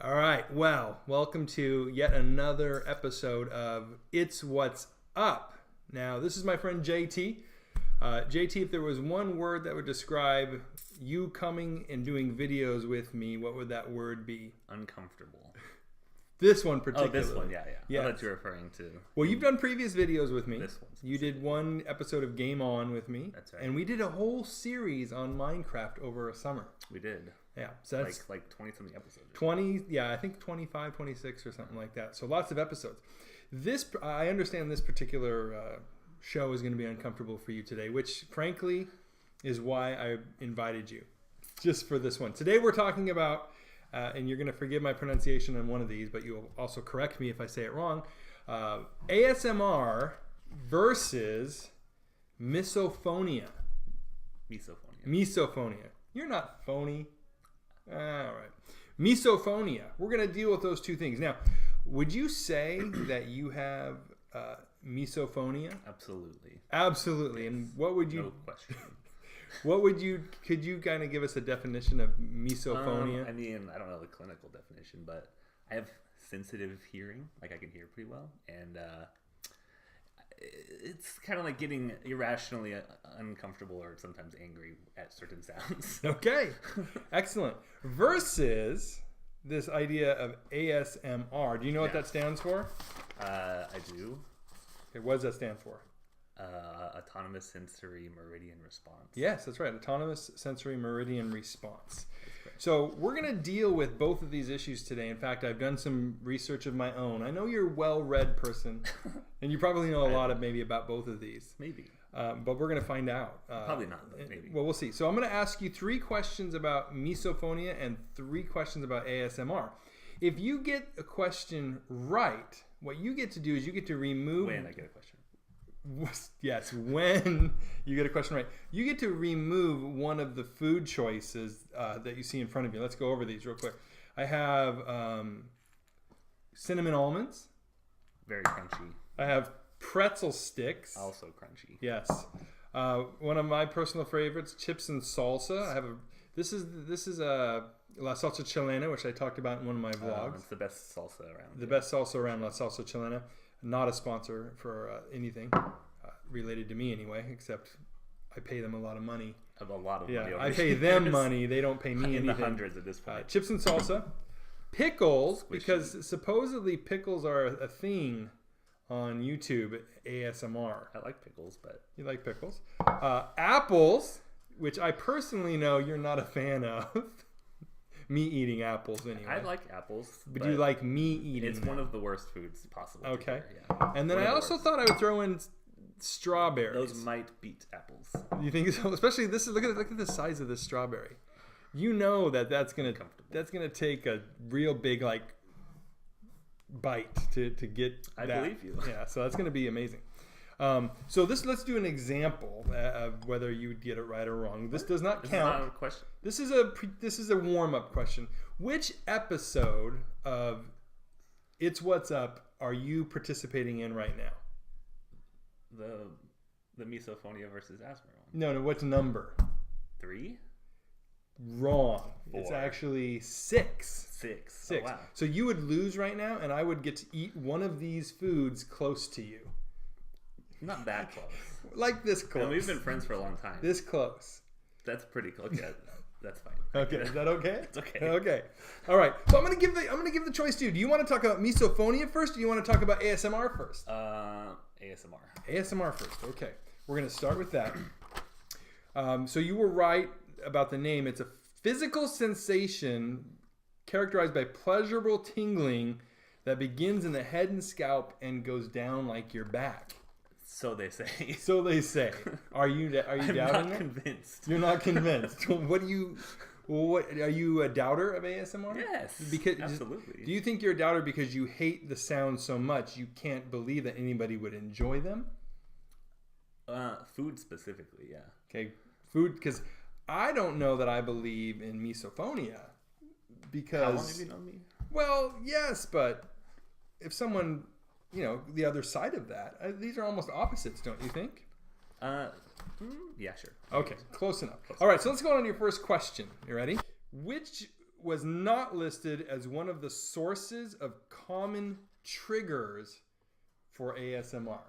All right, well, welcome to yet another episode of It's What's Up. Now, this is my friend JT. JT, if there was one word that would describe you coming and doing videos with me, what would that word be? Uncomfortable. This one particularly. Oh, this one, yeah. Yes. I thought you were referring to... Well, you've done previous videos with me. This one. You did one episode of Game On with me. That's right. And we did a whole series on Minecraft over a summer. We did. Yeah, so that's like 20-something episodes. 20, yeah, I think 25, 26 or something like that. So lots of episodes. I understand this particular show is going to be uncomfortable for you today, which frankly is why I invited you, just for this one. Today we're talking about, and you're going to forgive my pronunciation on one of these, but you'll also correct me if I say it wrong, ASMR versus misophonia. Misophonia. You're not phony. All right. Misophonia. We're going to deal with those two things. Now, would you say that you have misophonia? Absolutely. Absolutely. Yes. And what would you... No question. Could you kind of give us a definition of misophonia? I mean, I don't know the clinical definition, but I have sensitive hearing. Like, I can hear pretty well. And it's kind of like getting irrationally uncomfortable or sometimes angry at certain sounds. Okay. Excellent. Versus this idea of ASMR. Do you know what that stands for? I do. Okay, what does that stand for? Autonomous sensory meridian response. Yes, that's right. Autonomous sensory meridian response. So we're going to deal with both of these issues today. In fact, I've done some research of my own. I know you're a well-read person, and you probably know a lot of maybe about both of these. Maybe. But we're going to find out. Probably not, but maybe. Well, we'll see. So I'm going to ask you 3 questions about misophonia and 3 questions about ASMR. If you get a question right, what you get to do is you get to remove... When I get a question. Yes, when you get a question right, you get to remove one of the food choices that you see in front of you. Let's go over these real quick. I have cinnamon almonds. Very crunchy. I have pretzel sticks. Also crunchy. Yes. One of my personal favorites, chips and salsa. I have this is a La Salsa Chilena, which I talked about in one of my vlogs. It's the best salsa around. The best salsa around, La Salsa Chilena. Not a sponsor for anything related to me anyway, except I pay them a lot of money. Of a lot of money. Yeah, I pay them money. They don't pay me anything. In the hundreds at this point. Chips and salsa. Pickles, because supposedly pickles are a thing on YouTube, ASMR. I like pickles, but... You like pickles. Apples, which I personally know you're not a fan of. Me eating apples anyway. I like apples. But you like me eating It's one of the worst foods possible. Okay. Yeah. And then I also thought I would throw in strawberries. Those might beat apples. You think so? Especially look at the size of this strawberry. You know that's gonna take a real big bite to get I that. believe you. Yeah, so that's gonna be amazing. So let's do an example of whether you get it right or wrong. This does not count. This is not a question. This is a warm-up question. Which episode of It's What's Up are you participating in right now? The misophonia versus asthma one. No, what's number? 3? Wrong. 4. It's actually 6. 6. 6. Oh, wow. So you would lose right now, and I would get to eat one of these foods close to you. Not that close. Like this close. And we've been friends for a long time. This close. That's pretty close. Yeah, that's fine. Okay, is that okay? It's okay. Okay. All right. So I'm gonna give the choice to you. Do you want to talk about misophonia first, or do you want to talk about ASMR first? ASMR. ASMR first. Okay. We're gonna start with that. So you were right about the name. It's a physical sensation characterized by pleasurable tingling that begins in the head and scalp and goes down like your back. So they say. So they say. Are you doubting it? I'm not convinced. You're not convinced. What are you a doubter of ASMR? Yes. Absolutely. Do you think you're a doubter because you hate the sound so much you can't believe that anybody would enjoy them? Food specifically, yeah. Okay, food, because I don't know that I believe in misophonia because. How long have you known me? Well, yes, but if someone, the other side of that, these are almost opposites, don't you think? Yeah, sure. Okay, close enough. All right, so let's go on to your first question. You ready? was not listed as one of the sources of common triggers for ASMR.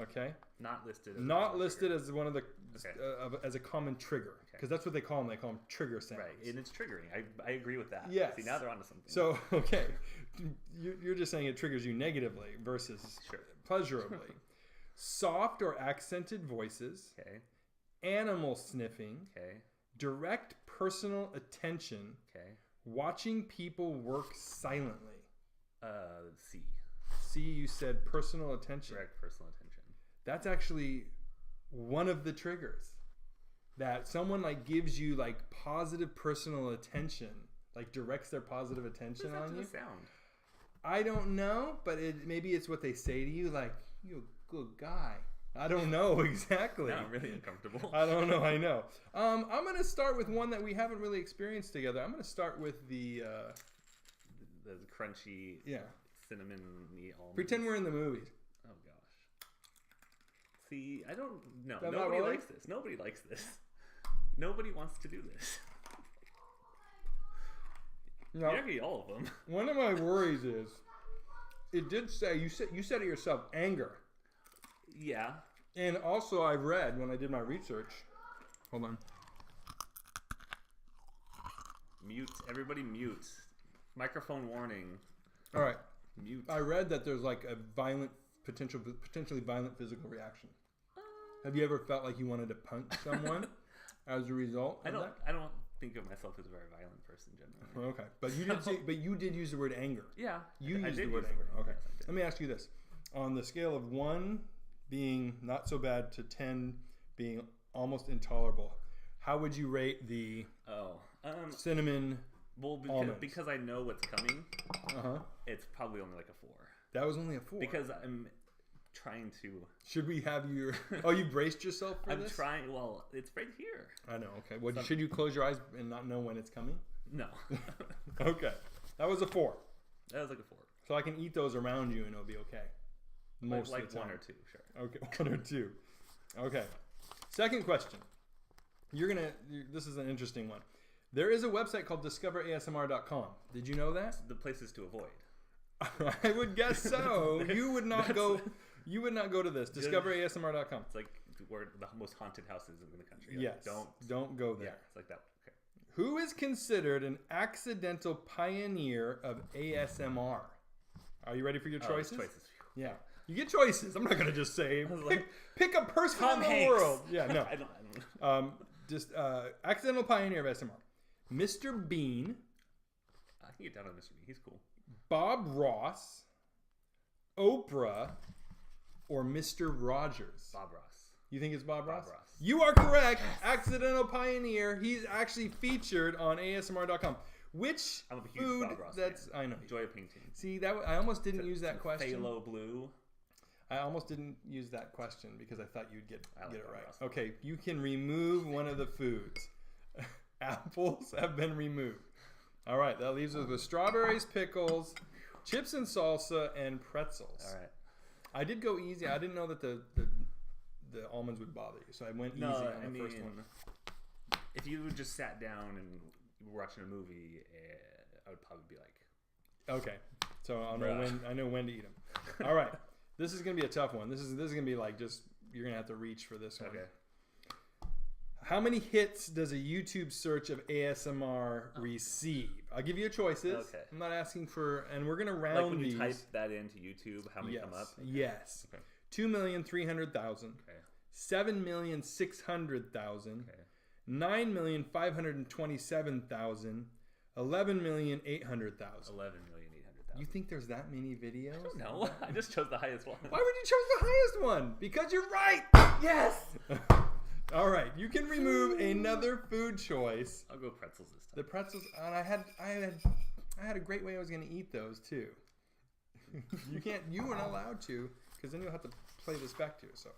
Okay. Not listed. As one of the as a common trigger, because that's what they call them. They call them trigger sounds. Right, and it's triggering. I agree with that. Yes. See, now they're onto something. So you're just saying it triggers you negatively versus pleasurably. Soft or accented voices. Okay. Animal sniffing. Okay. Direct personal attention. Okay. Watching people work silently. C. C, you said personal attention. Direct personal attention. That's actually one of the triggers. That someone like gives you like positive personal attention, like directs their positive attention on you. Sound? I don't know, but maybe it's what they say to you, like, "You're a good guy." I don't know exactly. Now I'm really uncomfortable. I don't know. I know. I'm going to start with one that we haven't really experienced together. I'm going to start with the crunchy, cinnamon-y almonds. Pretend we're in the movies. Oh gosh. See, I don't know. That Nobody likes this. Nobody likes this. Nobody wants to do this. No. You're not gonna eat all of them. One of my worries is, it did say you said it yourself, anger. Yeah. And also, I read when I did my research. Hold on. Mute. Everybody mute. Microphone warning. All right. Mute. I read that there's like a potentially violent physical reaction. Have you ever felt like you wanted to punch someone as a result? I don't think of myself as a very violent person generally. Okay, but you did use the word anger. Yeah. You used the word anger. Okay. Yes, let me ask you this: on the scale of 1 being not so bad to 10 being almost intolerable, how would you rate the cinnamon? Well, because I know what's coming, it's probably only like a 4. That was only a 4. Because I'm trying to... Should we have you... Oh, you braced yourself for this? I'm trying... Well, it's right here. I know, okay. Well, should you close your eyes and not know when it's coming? No. Okay. That was a 4. That was like a 4. So I can eat those around you and it'll be okay. Most like 1 or 2, sure. Okay, 1 or 2. Okay. Second question. This is an interesting one. There is a website called discoverasmr.com. Did you know that? The places to avoid. I would guess so. You would not go. You would not go to this. Discoverasmr.com. It's like where the most haunted houses in the country. Yes. Don't go there. Yeah, it's like that. Okay. Who is considered an accidental pioneer of ASMR? Are you ready for your choices? Choices. Yeah. You get choices. I'm not going to just say pick a person Tom in the Hanks. world. Yeah, no. I don't know. Accidental pioneer of ASMR. Mr. Bean. I can get down on Mr. Bean. He's cool. Bob Ross, Oprah, or Mr. Rogers? Bob Ross. You think it's Bob Ross? Bob Ross. You are correct. Yes. Accidental pioneer. He's actually featured on ASMR.com. Which I'm a huge food? Bob Ross That's fan. I know. Enjoy a painting. See that I almost didn't use that question. Phthalo blue. I almost didn't use that question because I thought you'd get it right. Ross. Okay, you can remove one of the foods. Apples have been removed. All right, that leaves us with strawberries, pickles, chips and salsa, and pretzels. All right. I did go easy. I didn't know that the almonds would bother you, so I went easy on the first one. If you just sat down and were watching a movie, I would probably be like, okay, so I know when to eat them. All right, this is gonna be a tough one. This is gonna be like just you're gonna have to reach for this one. Okay. How many hits does a YouTube search of ASMR receive? I'll give you choices. Okay. I'm not asking for, and we're gonna round like when these. you type that into YouTube, how many come up? Okay. Yes. Okay. 2,300,000. Okay. 7,600,000. Okay. 9,527,000. 11,800,000. 11,800,000. You think there's that many videos? I don't know. I just chose the highest one. Why would you choose the highest one? Because you're right. Yes. All right, you can remove another food choice. I'll go pretzels this time. The pretzels, and I had a great way I was going to eat those too. You weren't allowed to, because then you'll have to play this back to yourself.